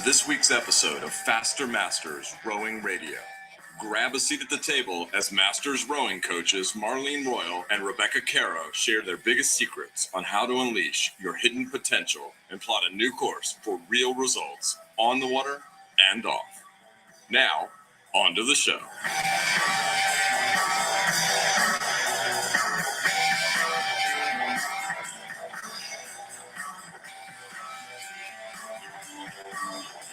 this week's episode of Faster Masters Rowing Radio. Grab a seat at the table as Masters rowing coaches Marlene Royal and Rebecca Caro share their biggest secrets on how to unleash your hidden potential and plot a new course for real results on the water and off. Now, on to the show.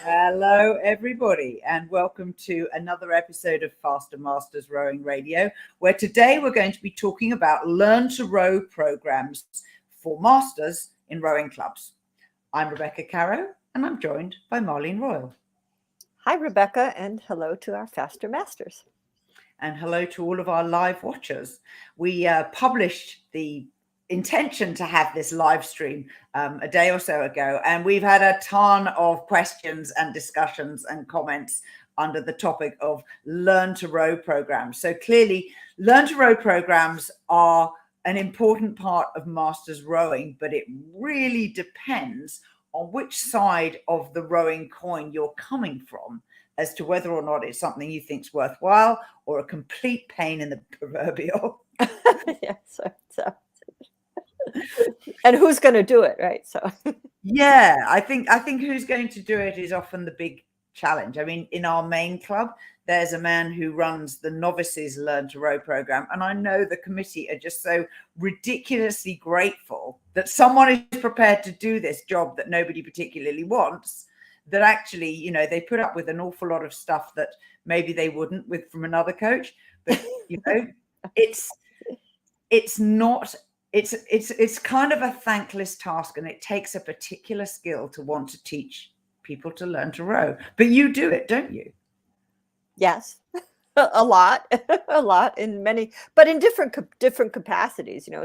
Hello, everybody, and welcome to another episode of Faster Masters Rowing Radio, where today we're going to be talking about learn to row programs for masters in rowing clubs. I'm Rebecca Caro, and I'm joined by Marlene Royal. Hi, Rebecca, and hello to our Faster Masters. And hello to all of our live watchers. We published the intention to have this live stream a day or so ago, and we've had a ton of questions and discussions and comments under the topic of learn to row programs. So clearly learn to row programs are an important part of masters rowing, but it really depends on which side of the rowing coin you're coming from as to whether or not it's something you think's worthwhile or a complete pain in the proverbial. Yeah, so and who's going to do it, right? So yeah, I think who's going to do it is often the big challenge. I mean, in our main club, there's a man who runs the novices learn to row program, and I know the committee are just so ridiculously grateful that someone is prepared to do this job that nobody particularly wants, that actually, you know, they put up with an awful lot of stuff that maybe they wouldn't with from another coach, but you know, it's kind of a thankless task, and it takes a particular skill to want to teach people to learn to row. But you do it, don't you? Yes, a lot in many, but in different capacities. You know,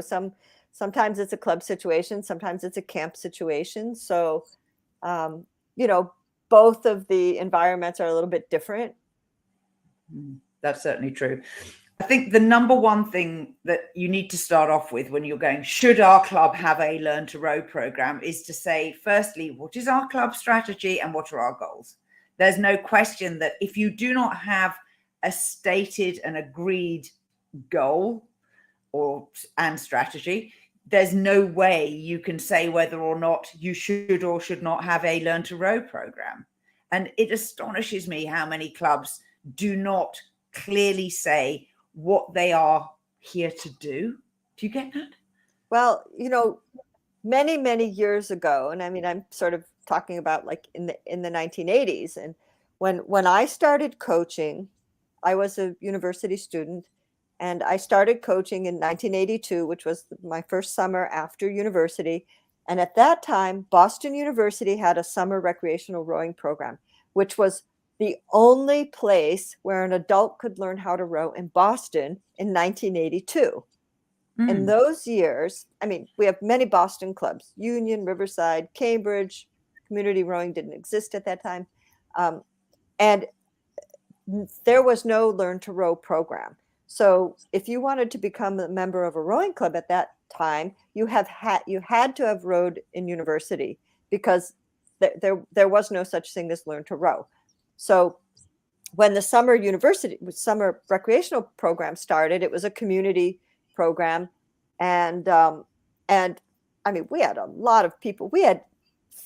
sometimes it's a club situation, sometimes it's a camp situation. So, you know, both of the environments are a little bit different. That's certainly true. I think the number one thing that you need to start off with when you're going, should our club have a learn to row program, is to say, firstly, what is our club strategy and what are our goals? There's no question that if you do not have a stated and agreed goal and strategy, there's no way you can say whether or not you should or should not have a learn to row program. And it astonishes me how many clubs do not clearly say what they are here to do. Do you get that? Well, you know, many years ago, and I mean, I'm sort of talking about like in the 1980s, and when I started coaching, I was a university student, and I started coaching in 1982, which was my first summer after university. And at that time, Boston University had a summer recreational rowing program, which was the only place where an adult could learn how to row in Boston in 1982. In those years, I mean, we have many Boston clubs, Union, Riverside, Cambridge. Community rowing didn't exist at that time. And there was no learn to row program. So if you wanted to become a member of a rowing club at that time, you had to have rowed in university, because there was no such thing as learn to row. So when the summer recreational program started, it was a community program. And I mean, we had a lot of people. We had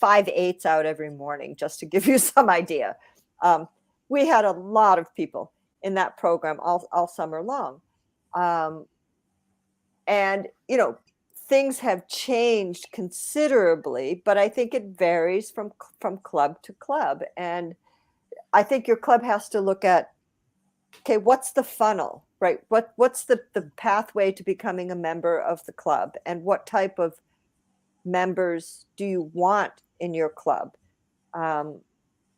5/8 out every morning, just to give you some idea. We had a lot of people in that program all summer long. And, you know, things have changed considerably, but I think it varies from club to club. And I think your club has to look at, okay, what's the funnel, right? What's the pathway to becoming a member of the club, and what type of members do you want in your club?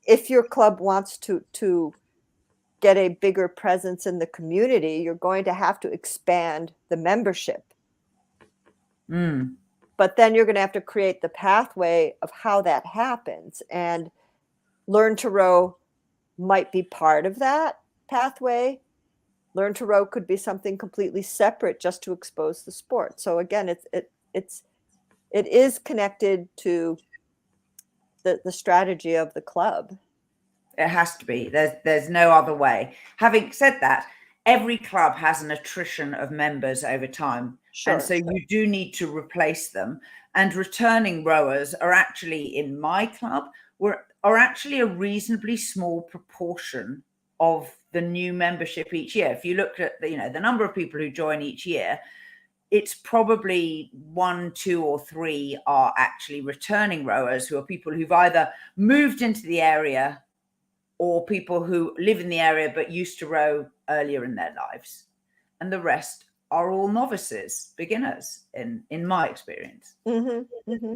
If your club wants to get a bigger presence in the community, you're going to have to expand the membership. But then you're going to have to create the pathway of how that happens, and learn to row might be part of that pathway. Learn to row could be something completely separate, just to expose the sport. So again, it is connected to the strategy of the club. It has to be. There's no other way. Having said that, every club has an attrition of members over time. Sure. And so you do need to replace them. And returning rowers are actually, in my club, are actually a reasonably small proportion of the new membership each year. If you look at the number of people who join each year, it's probably 1, 2, or 3 are actually returning rowers, who are people who've either moved into the area or people who live in the area but used to row earlier in their lives. And the rest are all novices, beginners, in my experience. Mm-hmm, mm-hmm.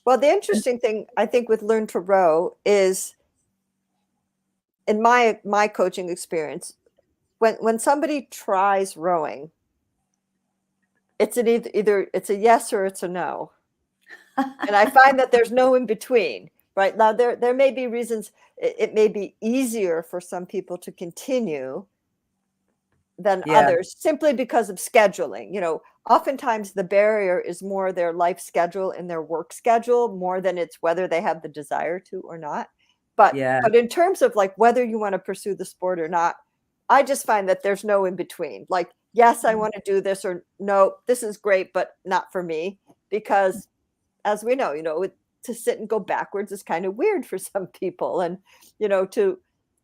Well, the interesting thing, I think, with Learn to Row is, in my coaching experience, when somebody tries rowing, it's either it's a yes or it's a no. And I find that there's no in between. Right now, there may be reasons it may be easier for some people to continue than others, simply because of scheduling. Oftentimes the barrier is more their life schedule and their work schedule, more than it's whether they have the desire to or not. But in terms of like whether you want to pursue the sport or not, I just find that there's no in between. Like, yes, I want to do this, or no, this is great, but not for me. Because as we know, to sit and go backwards is kind of weird for some people. And,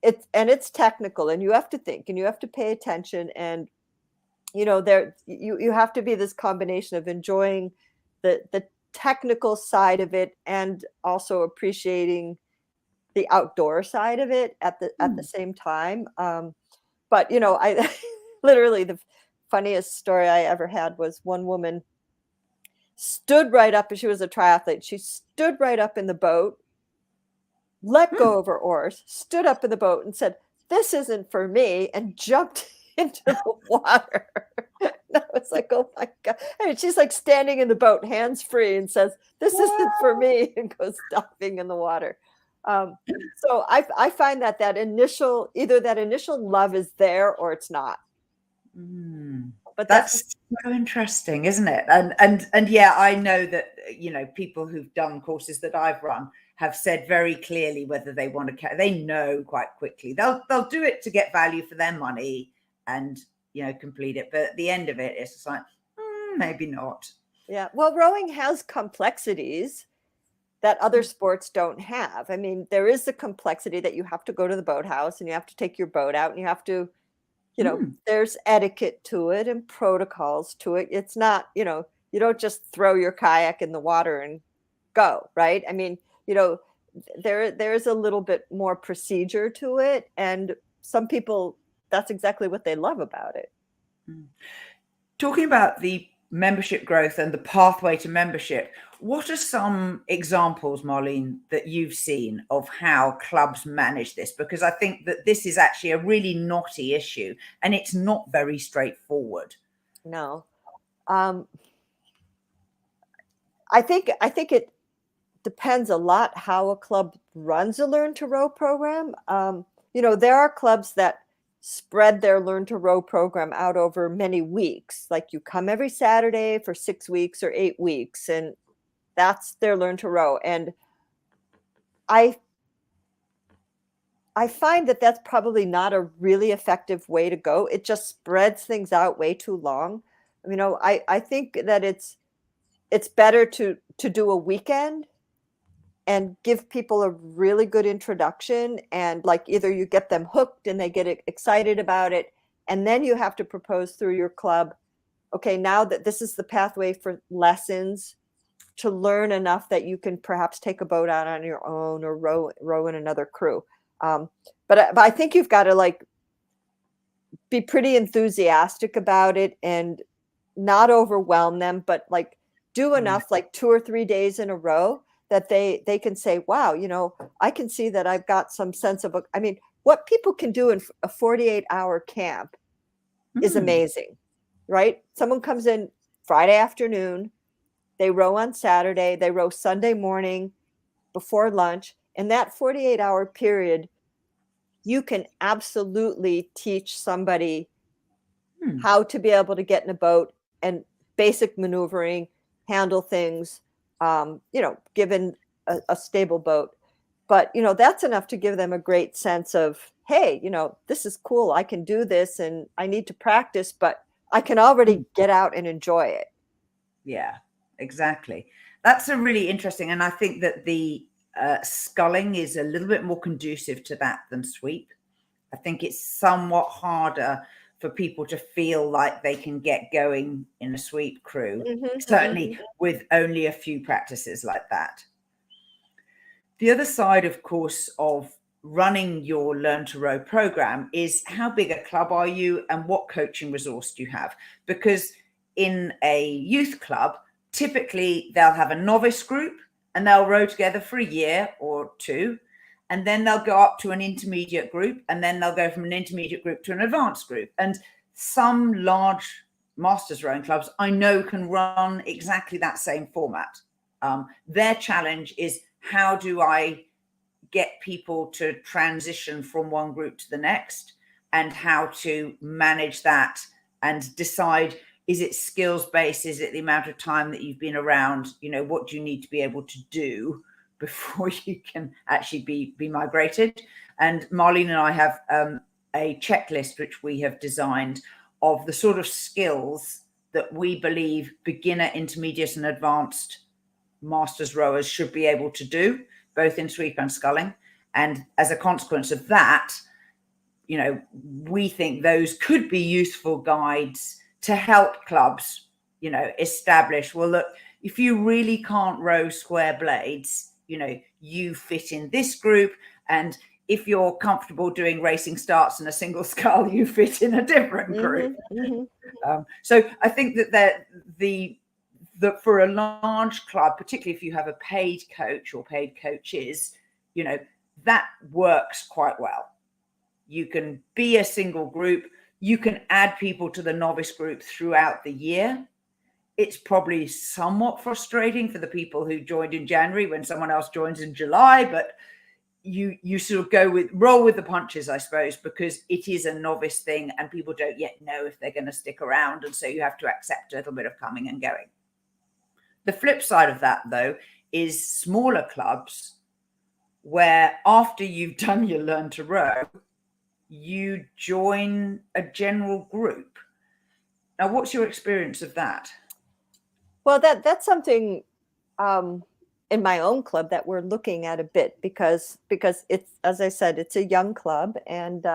it's technical, and you have to think, and you have to pay attention. And, you have to be this combination of enjoying the technical side of it and also appreciating the outdoor side of it at the same time. But, I literally, the funniest story I ever had was one woman stood right up, and she was a triathlete. She stood right up in the boat, let go of her oars, stood up in the boat and said, "This isn't for me," and jumped into the water. And I was like, oh my God. I mean, she's like standing in the boat, hands free, and says, "This isn't for me," and goes diving in the water. So I find that either that initial love is there or it's not. But that's so interesting, isn't it? And yeah, I know that people who've done courses that I've run have said very clearly whether they want to. They know quite quickly. They'll do it to get value for their money and complete it. But at the end of it, it's just like maybe not. Yeah. Well, rowing has complexities that other sports don't have. I mean, there is the complexity that you have to go to the boathouse and you have to take your boat out and you have to. There's etiquette to it and protocols to it. It's not, you don't just throw your kayak in the water and go, right? I mean, there's a little bit more procedure to it. And some people, that's exactly what they love about it. Talking about the membership growth and the pathway to membership, what are some examples, Marlene, that you've seen of how clubs manage this? Because I think that this is actually a really knotty issue and it's not very straightforward. No. I think it depends a lot how a club runs a Learn to Row program. There are clubs that spread their Learn to Row program out over many weeks. Like you come every Saturday for 6 weeks or 8 weeks, and that's their Learn to Row. And I find that that's probably not a really effective way to go. It just spreads things out way too long. I think that it's better to do a weekend and give people a really good introduction, and like either you get them hooked and they get excited about it, and then you have to propose through your club, okay, now that this is the pathway for lessons to learn enough that you can perhaps take a boat out on your own or row in another crew. But I think you've got to be pretty enthusiastic about it and not overwhelm them, but do enough, 2 or 3 days in a row that they can say, wow, I can see that I've got some sense of, what people can do in a 48-hour camp is amazing, right? Someone comes in Friday afternoon, they row on Saturday, they row Sunday morning before lunch. In that 48-hour period, you can absolutely teach somebody how to be able to get in a boat and basic maneuvering, handle things, given a stable boat. But, you know, that's enough to give them a great sense of, hey, you know, this is cool. I can do this and I need to practice, but I can already get out and enjoy it. Yeah, exactly. That's a really interesting. And I think that the sculling is a little bit more conducive to that than sweep. I think it's somewhat harder for people to feel like they can get going in a sweep crew, certainly with only a few practices like that. The other side, of course, of running your Learn to Row program is how big a club are you and what coaching resource do you have? Because in a youth club, typically they'll have a novice group and they'll row together for a year or two. And then they'll go up to an intermediate group, and then they'll go from an intermediate group to an advanced group. And some large masters rowing clubs I know can run exactly that same format. Their challenge is, how do I get people to transition from one group to the next, and how to manage that and decide, is it skills based? Is it the amount of time that you've been around? You know, what do you need to be able to do before you can actually be migrated? And Marlene and I have a checklist which we have designed of the sort of skills that we believe beginner, intermediate and advanced masters rowers should be able to do, both in sweep and sculling. And as a consequence of that, you know, we think those could be useful guides to help clubs, you know, establish, well, look, if you really can't row square blades, you know, you fit in this group. And if you're comfortable doing racing starts in a single scull, you fit in a different group. So I think that for a large club, particularly if you have a paid coach or paid coaches, you know, that works quite well. You can be a single group. You can add people to the novice group throughout the year. It's probably somewhat frustrating for the people who joined in January when someone else joins in July, but you sort of roll with the punches, I suppose, because it is a novice thing and people don't yet know if they're going to stick around. And so you have to accept a little bit of coming and going. The flip side of that, though, is smaller clubs where after you've done your Learn to Row, you join a general group. Now, what's your experience of that? Well, that's something in my own club that we're looking at a bit, because it's, as I said, it's a young club, and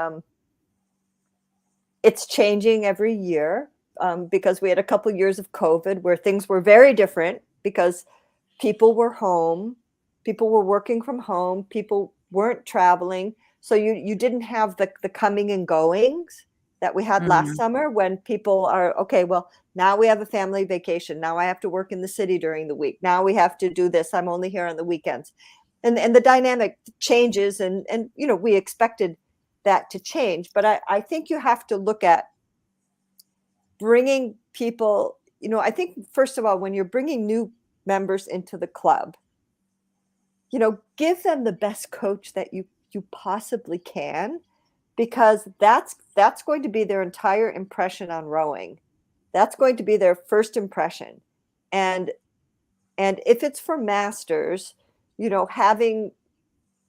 it's changing every year, because we had a couple years of COVID where things were very different because people were home, people were working from home, people weren't traveling. So you didn't have the coming and goings that we had last summer, when people are, okay, well, now we have a family vacation. Now I have to work in the city during the week. Now we have to do this. I'm only here on the weekends. And the dynamic changes. And you know, we expected that to change. But I think you have to look at bringing people, you know, I think, first of all, when you're bringing new members into the club, you know, give them the best coach that you possibly can, because that's going to be their entire impression on rowing. That's going to be their first impression. And if it's for masters, you know, having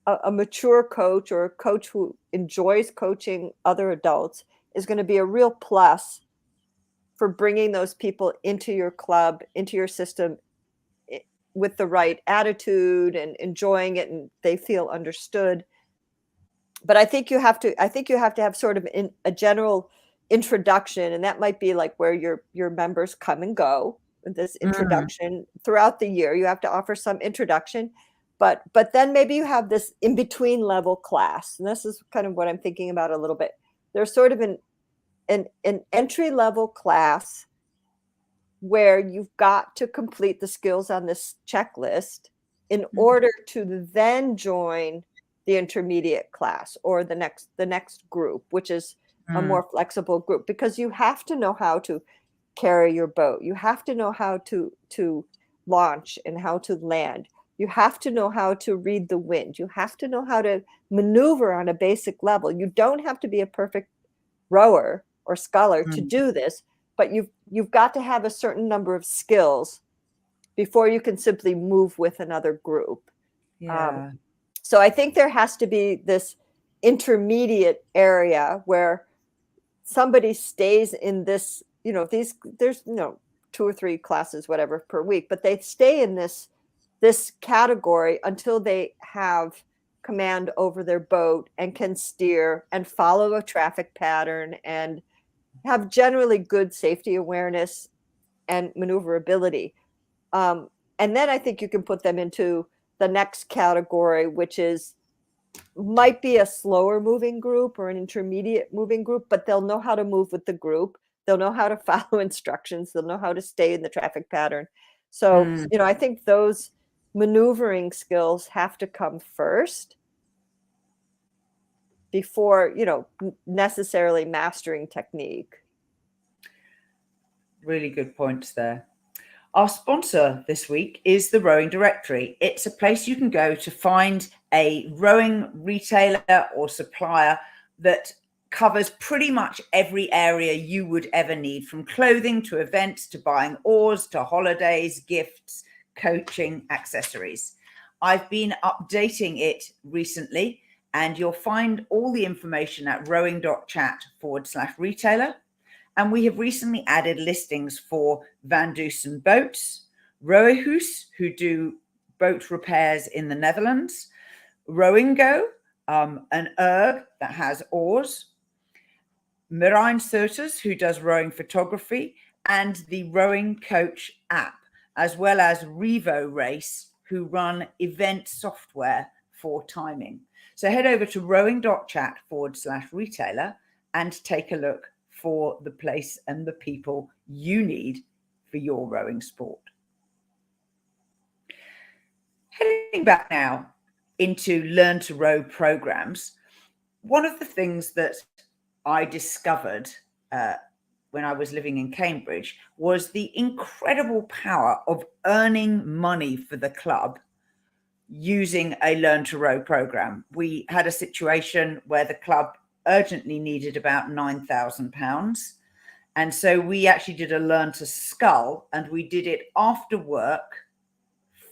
a mature coach or a coach who enjoys coaching other adults is going to be a real plus for bringing those people into your club, into your system, with the right attitude and enjoying it, and they feel understood. But I think you have to have sort of a general introduction, and that might be like where your members come and go. This introduction throughout the year, you have to offer some introduction, but then maybe you have this in between level class, and this is kind of what I'm thinking about a little bit. There's sort of an entry level class where you've got to complete the skills on this checklist in order to then join the intermediate class or the next group, which is a more flexible group, because you have to know how to carry your boat. You have to know how to launch and how to land. You have to know how to read the wind. You have to know how to maneuver on a basic level. You don't have to be a perfect rower or sculler to do this, but you've got to have a certain number of skills before you can simply move with another group. Yeah. So I think there has to be this intermediate area where somebody stays in this, there's 2 or 3 classes, whatever, per week, but they stay in this category until they have command over their boat and can steer and follow a traffic pattern and have generally good safety awareness and maneuverability. And then I think you can put them into the next category, which might be a slower moving group or an intermediate moving group, but they'll know how to move with the group. They'll know how to follow instructions. They'll know how to stay in the traffic pattern. So, I think those maneuvering skills have to come first before, necessarily mastering technique. Really good points there. Our sponsor this week is the Rowing Directory. It's a place you can go to find a rowing retailer or supplier that covers pretty much every area you would ever need, from clothing to events to buying oars to holidays, gifts, coaching, accessories. I've been updating it recently, and you'll find all the information at rowing.chat/retailer. And we have recently added listings for Van Dusen Boats, Rowehoes, who do boat repairs in the Netherlands, Rowingo, an erg that has oars, Marine Surters, who does rowing photography, and the Rowing Coach app, as well as Revo Race, who run event software for timing. So head over to rowing.chat/retailer and take a look for the place and the people you need for your rowing sport. Heading back now into Learn to Row programs, one of the things that I discovered when I was living in Cambridge was the incredible power of earning money for the club using a Learn to Row program. We had a situation where the club urgently needed about £9,000. And so we actually did a Learn to Scull, and we did it after work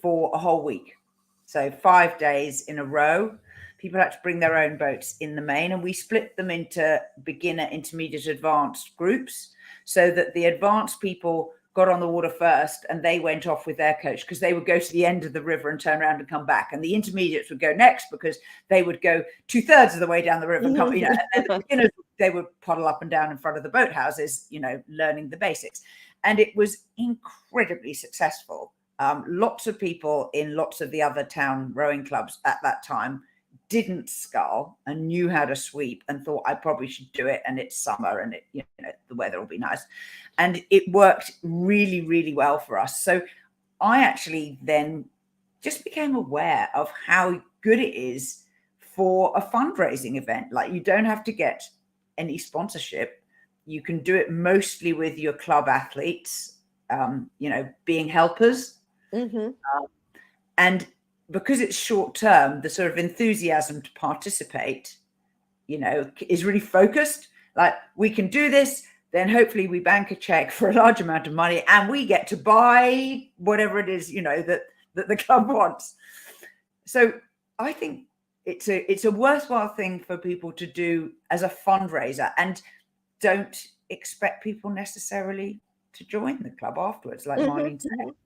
for a whole week. So 5 days in a row. People had to bring their own boats in the main, and we split them into beginner, intermediate, advanced groups so that the advanced people got on the water first and they went off with their coach, because they would go to the end of the river and turn around and come back. And the intermediates would go next because they would go 2/3 of the way down the river and come, and the beginners, they would puddle up and down in front of the boathouses, learning the basics. And it was incredibly successful. Lots of people in lots of the other town rowing clubs at that time didn't scull and knew how to sweep and thought, I probably should do it, and it's summer and the weather will be nice. And it worked really, really well for us. So I actually then just became aware of how good it is for a fundraising event. Like, you don't have to get any sponsorship. You can do it mostly with your club athletes, being helpers. And because it's short term, the sort of enthusiasm to participate, is really focused. Like, we can do this, then hopefully we bank a check for a large amount of money and we get to buy whatever it is, that the club wants. So I think it's a worthwhile thing for people to do as a fundraiser, and don't expect people necessarily to join the club afterwards, like Marlene said.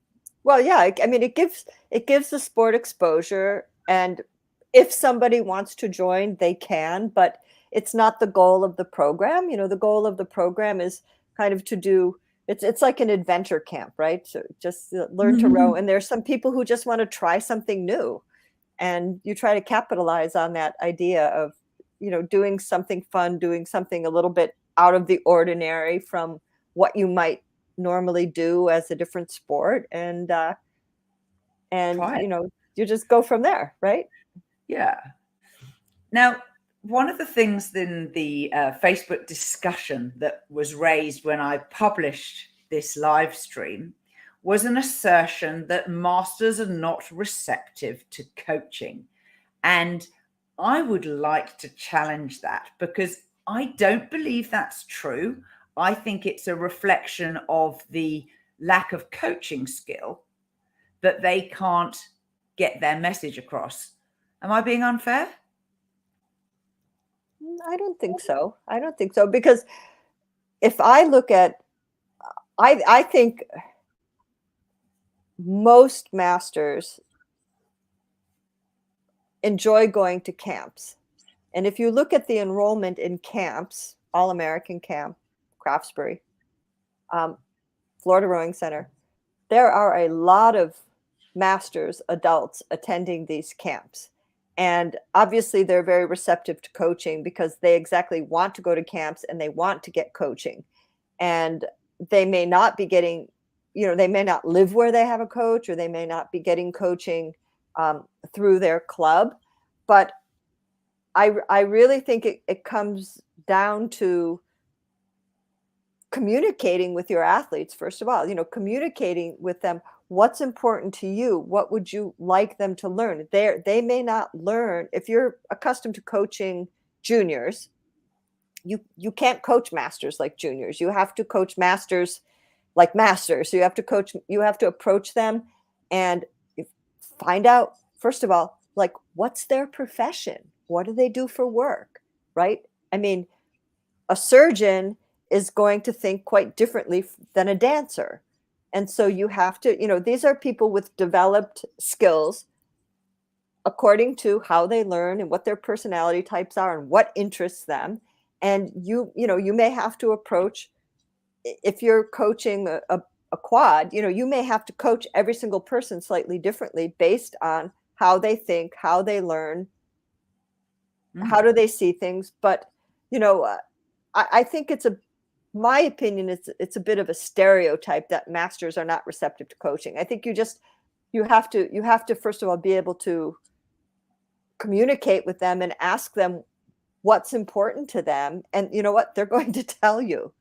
Well, yeah, I mean, it gives the sport exposure, and if somebody wants to join, they can, but it's not the goal of the program. The goal of the program is kind of to do, it's like an adventure camp, right? So just learn to row. And there's some people who just want to try something new, and you try to capitalize on that idea of, doing something fun, doing something a little bit out of the ordinary from what you might normally do as a different sport, and you just go from there, right? Yeah. Now, one of the things in the Facebook discussion that was raised when I published this live stream was an assertion that masters are not receptive to coaching. And I would like to challenge that, because I don't believe that's true. I think it's a reflection of the lack of coaching skill, that they can't get their message across. Am I being unfair? I don't think so. I don't think so, because if I look at, I think most masters enjoy going to camps. And if you look at the enrollment in camps, All American Camp, Craftsbury, Florida Rowing Center, there are a lot of masters, adults attending these camps. And obviously they're very receptive to coaching because they exactly want to go to camps and they want to get coaching. And they may not be getting, they may not live where they have a coach, or they may not be getting coaching through their club. But I really think it comes down to communicating with your athletes, first of all, communicating with them what's important to you, what would you like them to learn. They may not learn. If you're accustomed to coaching juniors, you can't coach masters like juniors. You have to coach masters like masters. So you have to approach them and find out, first of all, like, what's their profession? What do they do for work? Right? I mean, a surgeon is going to think quite differently than a dancer. And so you have to, these are people with developed skills according to how they learn and what their personality types are and what interests them. And you may have to approach, if you're coaching a quad, you may have to coach every single person slightly differently based on how they think, how they learn, how do they see things. But, I think my opinion is it's a bit of a stereotype that masters are not receptive to coaching. I think you have to first of all be able to communicate with them and ask them what's important to them, and you know what, they're going to tell you,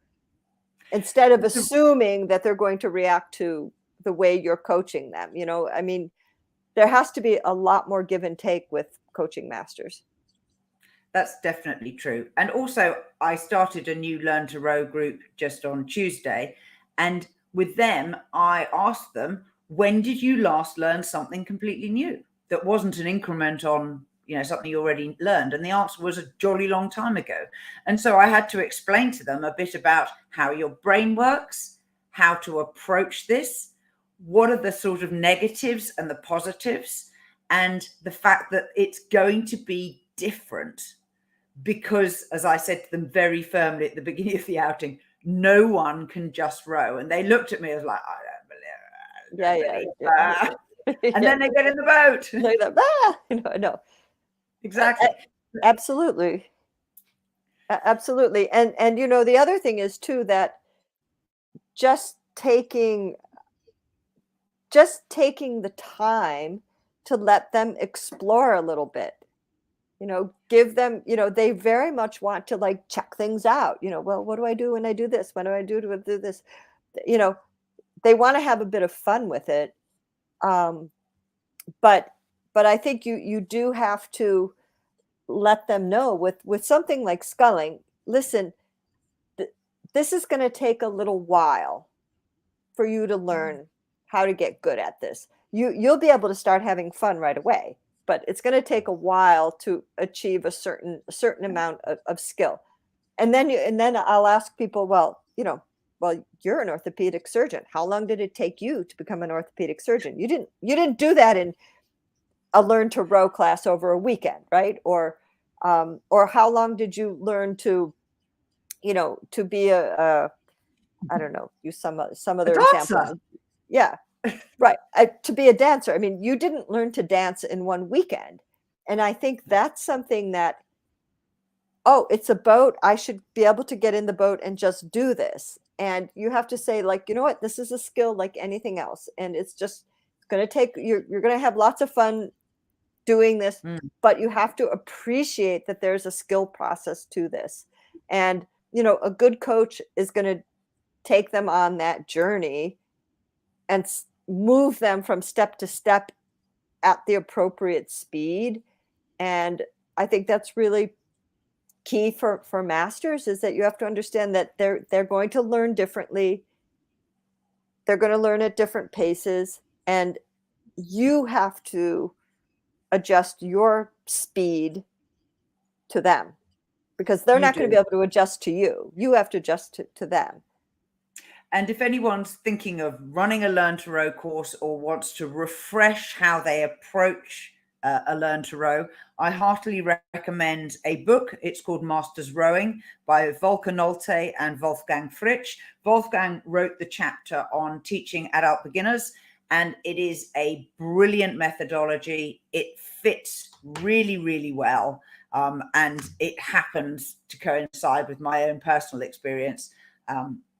instead of assuming that they're going to react to the way you're coaching them. I mean, there has to be a lot more give and take with coaching masters. That's definitely true. And also, I started a new Learn to Row group just on Tuesday. And with them, I asked them, when did you last learn something completely new that wasn't an increment on, something you already learned? And the answer was a jolly long time ago. And so I had to explain to them a bit about how your brain works, how to approach this, what are the sort of negatives and the positives, and the fact that it's going to be different. Because, as I said to them very firmly at the beginning of the outing, no one can just row. And they looked at me as like, I don't believe it. Yeah. And then they get in the boat. No. Exactly. Absolutely. Absolutely. And the other thing is too, that just taking the time to let them explore a little bit. Give them, they very much want to like check things out. Well, what do I do when I do this? What do I do to do this? They want to have a bit of fun with it. But I think you do have to let them know with something like sculling, listen, this is going to take a little while for you to learn how to get good at this. You'll be able to start having fun right away, but it's going to take a while to achieve a certain amount of skill. And then I'll ask people, well, you're an orthopedic surgeon. How long did it take you to become an orthopedic surgeon? You didn't do that in a learn to row class over a weekend, right? Or how long did you learn to be a I don't know, use some other example. Yeah. Right. To be a dancer. I mean, you didn't learn to dance in one weekend. And I think that's something that, it's a boat. I should be able to get in the boat and just do this. And you have to say, like, you know what, this is a skill like anything else. And it's going to take, you're going to have lots of fun doing this, but you have to appreciate that there's a skill process to this. And, a good coach is going to take them on that journey and move them from step to step at the appropriate speed. And I think that's really key for masters, is that you have to understand that they're going to learn differently. They're going to learn at different paces, and you have to adjust your speed to them, because they're You not going to do. be able to adjust to you. You have to adjust to them. And if anyone's thinking of running a Learn to Row course or wants to refresh how they approach a Learn to Row, I heartily recommend a book. It's called Masters Rowing by Volker Nolte and Wolfgang Fritsch. Wolfgang wrote the chapter on teaching adult beginners, and it is a brilliant methodology. It fits really, really well. And it happens to coincide with my own personal experience.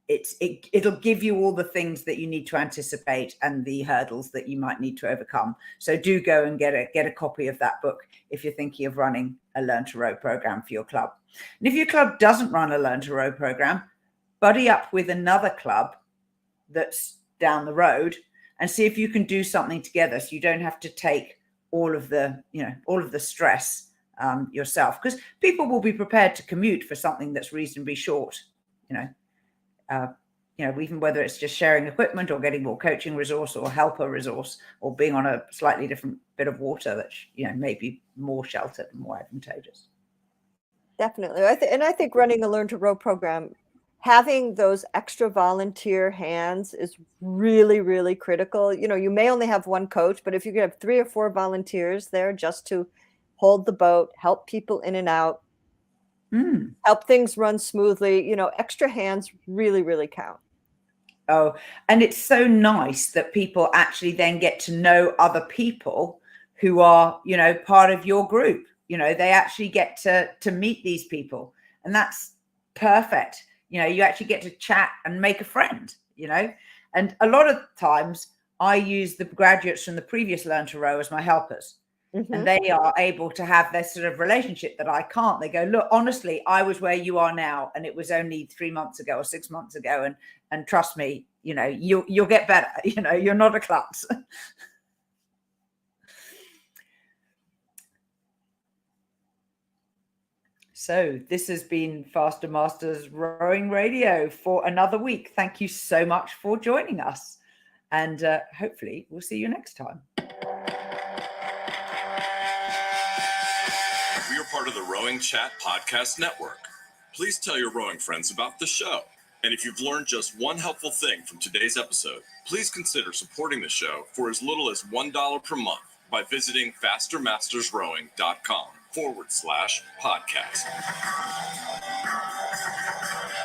It'll give you all the things that you need to anticipate and the hurdles that you might need to overcome. So do go and get a copy of that book if you're thinking of running a Learn to Row program for your club. And if your club doesn't run a Learn to Row program, buddy up with another club that's down the road and see if you can do something together, so you don't have to take all of the stress yourself, because people will be prepared to commute for something that's reasonably short, even whether it's just sharing equipment or getting more coaching resource or helper resource, or being on a slightly different bit of water that may be more sheltered and more advantageous. Definitely. I think running a Learn to Row program, having those extra volunteer hands is really, really critical. You may only have one coach, but if you could have 3 or 4 volunteers there just to hold the boat, help people in and out, help things run smoothly, extra hands really, really count. Oh, and it's so nice that people actually then get to know other people who are, part of your group. They actually get to meet these people, and that's perfect. You actually get to chat and make a friend, and a lot of times I use the graduates from the previous Learn to Row as my helpers. And they are able to have this sort of relationship that I can't. They go, look, honestly, I was where you are now, and it was only 3 months ago or 6 months ago. And trust me, you'll get better. You're not a klutz. So this has been Faster Masters Rowing Radio for another week. Thank you so much for joining us. And hopefully we'll see you next time. We are part of the Rowing Chat Podcast Network. Please tell your rowing friends about the show. And if you've learned just one helpful thing from today's episode, please consider supporting the show for as little as $1 per month by visiting fastermastersrowing.com/podcast.